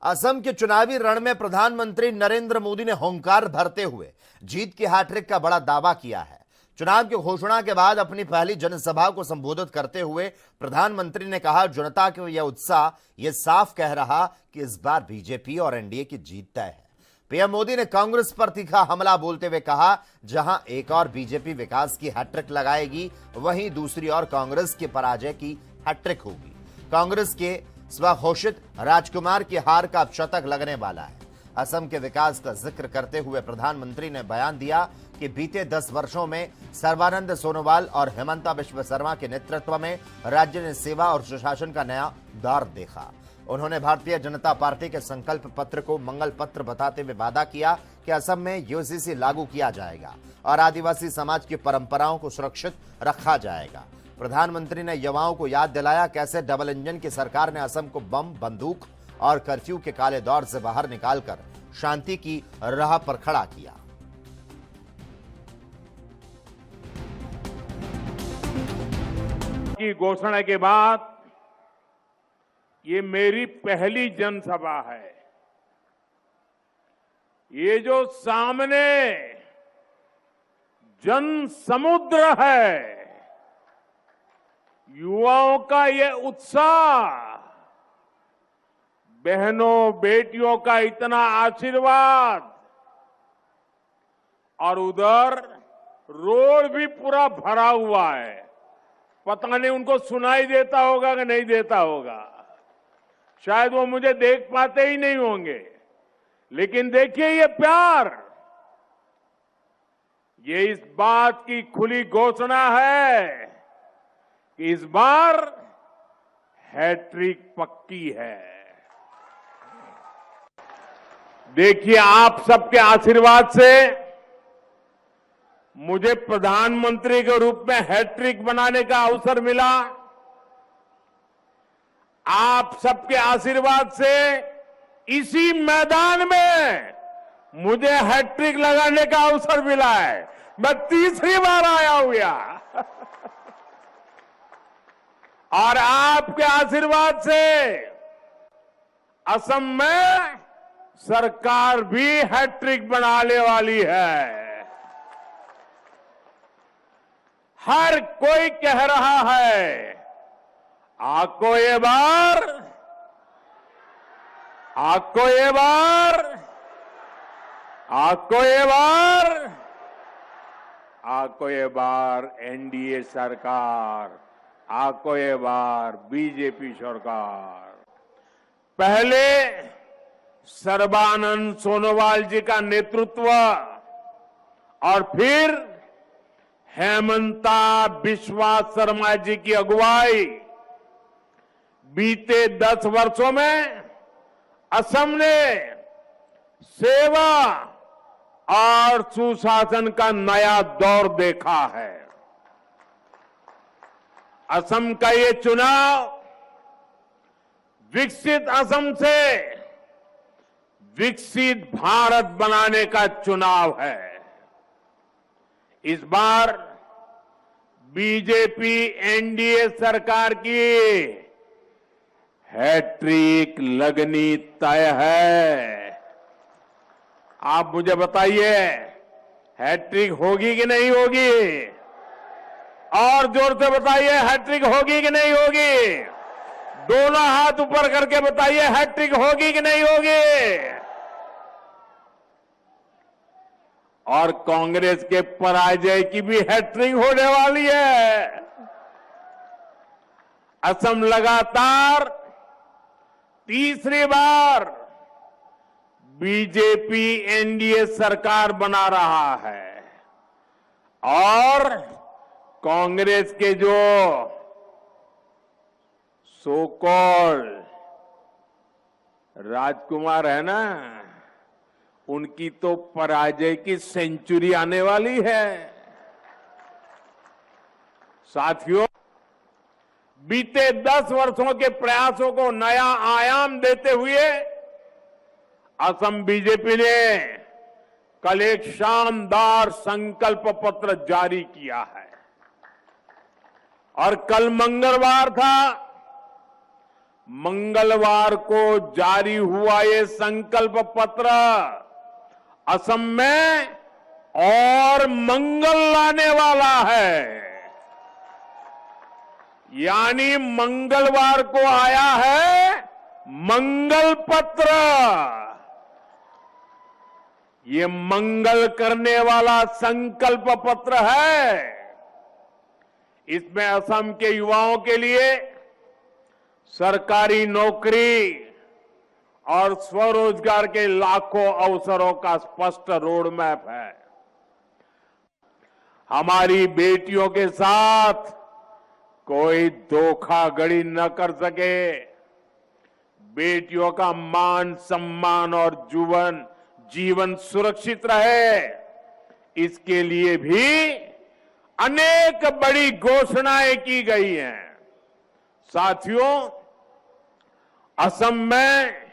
असम के चुनावी रण में प्रधानमंत्री नरेंद्र मोदी ने हुंकार भरते हुए जीत की हैट्रिक का बड़ा दावा किया है। चुनाव की घोषणा के बाद अपनी पहली जनसभा को संबोधित करते हुए प्रधानमंत्री ने कहा, जनता का यह उत्साह यह साफ कह रहा कि इस बार बीजेपी और एनडीए की जीत तय है। पीएम मोदी ने कांग्रेस पर तीखा हमला बोलते हुए कहा, जहां एक और बीजेपी विकास की हैट्रिक लगाएगी, वहीं दूसरी ओर कांग्रेस की पराजय की हैट्रिक होगी। कांग्रेस के स्वघोषित राजकुमार की हार का अब शतक लगने वाला है। असम के विकास का जिक्र करते हुए प्रधानमंत्री ने बयान दिया कि बीते 10 वर्षों में सर्बानंद सोनोवाल और हेमंता बिश्व शर्मा के नेतृत्व में राज्य ने सेवा और सुशासन का नया दौर देखा। उन्होंने भारतीय जनता पार्टी के संकल्प पत्र को मंगल पत्र बताते हुए वादा किया कि असम में यूसीसी लागू किया जाएगा और आदिवासी समाज की परंपराओं को सुरक्षित रखा जाएगा। प्रधानमंत्री ने युवाओं को याद दिलाया कैसे डबल इंजन की सरकार ने असम को बम, बंदूक और कर्फ्यू के काले दौर से बाहर निकालकर शांति की राह पर खड़ा किया। की घोषणा के बाद ये मेरी पहली जनसभा है। ये जो सामने जन समुद्र है, युवाओं का ये उत्साह, बहनों बेटियों का इतना आशीर्वाद और उधर रोड भी पूरा भरा हुआ है। पता नहीं उनको सुनाई देता होगा कि नहीं देता होगा, शायद वो मुझे देख पाते ही नहीं होंगे, लेकिन देखिए ये प्यार, ये इस बात की खुली घोषणा है कि इस बार हैट्रिक पक्की है। देखिए, आप सबके आशीर्वाद से मुझे प्रधानमंत्री के रूप में हैट्रिक बनाने का अवसर मिला। आप सबके आशीर्वाद से इसी मैदान में मुझे हैट्रिक लगाने का अवसर मिला है। मैं तीसरी बार आया हूं यहां और आपके आशीर्वाद से असम में सरकार भी हैट्रिक बनाने वाली है। हर कोई कह रहा है, आपको ये बार, आपको ये बार, आपको ये बार, आपको ये बार एनडीए सरकार, आपको ये बार बीजेपी सरकार। पहले सर्बानंद सोनोवाल जी का नेतृत्व और फिर हेमंता बिश्वा शर्मा जी की अगुवाई, बीते 10 वर्षों में असम ने सेवा और सुशासन का नया दौर देखा है। असम का ये चुनाव विकसित असम से विकसित भारत बनाने का चुनाव है। इस बार बीजेपी एनडीए सरकार की हैट्रिक लगनी तय है। आप मुझे बताइए, हैट्रिक होगी कि नहीं होगी? और जोर से बताइए, हैट्रिक होगी कि नहीं होगी? दोनों हाथ ऊपर करके बताइए, हैट्रिक होगी कि नहीं होगी? और कांग्रेस के पराजय की भी हैट्रिक होने वाली है। असम लगातार तीसरी बार बीजेपी एनडीए सरकार बना रहा है और कांग्रेस के जो सो कॉल्ड राजकुमार है ना, उनकी तो पराजय की सेंचुरी आने वाली है। साथियों, बीते 10 वर्षों के प्रयासों को नया आयाम देते हुए असम बीजेपी ने कल एक शानदार संकल्प पत्र जारी किया है और कल मंगलवार था, मंगलवार को जारी हुआ ये संकल्प पत्र असम में और मंगल लाने वाला है। यानी मंगलवार को आया है मंगल पत्र। ये मंगल करने वाला संकल्प पत्र है। इसमें असम के युवाओं के लिए सरकारी नौकरी और स्वरोजगार के लाखों अवसरों का स्पष्ट रोड मैप है। हमारी बेटियों के साथ कोई धोखाधड़ी न कर सके। बेटियों का मान सम्मान और जीवन सुरक्षित रहे, इसके लिए भी अनेक बड़ी घोषणाएं की गई हैं। साथियों, असम में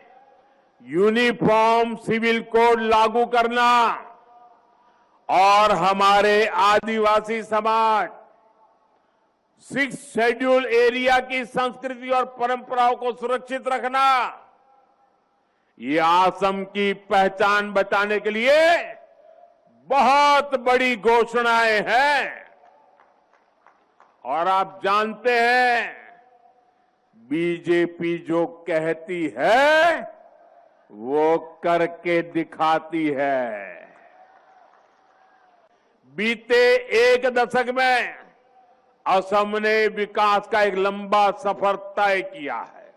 यूनिफॉर्म सिविल कोड लागू करना और हमारे आदिवासी समाज 6 शेड्यूल एरिया की संस्कृति और परंपराओं को सुरक्षित रखना, ये असम की पहचान बचाने के लिए बहुत बड़ी घोषणाएं हैं। और आप जानते हैं, बीजेपी जो कहती है वो करके दिखाती है। बीते एक दशक में असम ने विकास का एक लंबा सफर तय किया है।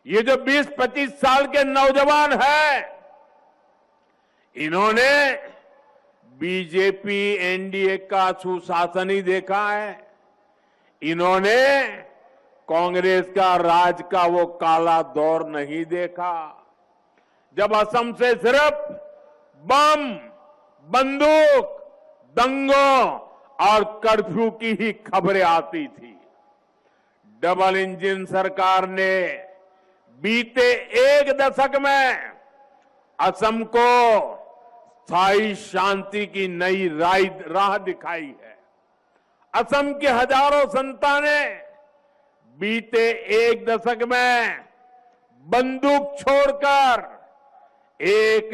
ये जो 20-25 साल के नौजवान हैं, इन्होंने बीजेपी एनडीए का सुशासन ही देखा है। इन्होंने कांग्रेस का राज का वो काला दौर नहीं देखा, जब असम से सिर्फ बम, बंदूक, दंगों और कर्फ्यू की ही खबरें आती थी। डबल इंजन सरकार ने बीते एक दशक में असम को स्थायी शांति की नई राह दिखाई है। असम के हजारों संतानें बीते एक दशक में बंदूक छोड़कर एक